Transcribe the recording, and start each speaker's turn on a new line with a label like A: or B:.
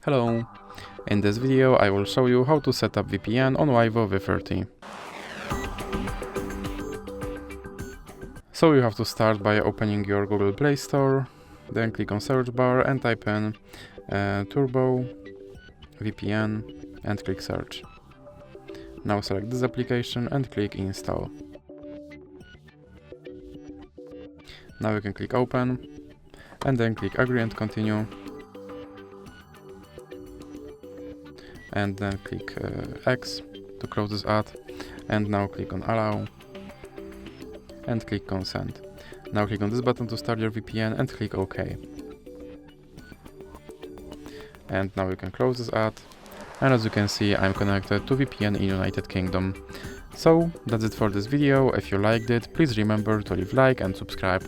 A: Hello! In this video I will show you how to set up VPN on VIVO V30. So you have to start by opening your Google Play Store, then click on search bar and type in Turbo VPN and click search. Now select this application and click install. Now you can click open and then click agree and continue. And then click X to close this ad, and now click on allow and click consent. Now click on this button to start your VPN and click OK. And now you can close this ad, and as you can see I'm connected to VPN in United Kingdom. So that's it for this video. If you liked it, please remember to leave like and subscribe.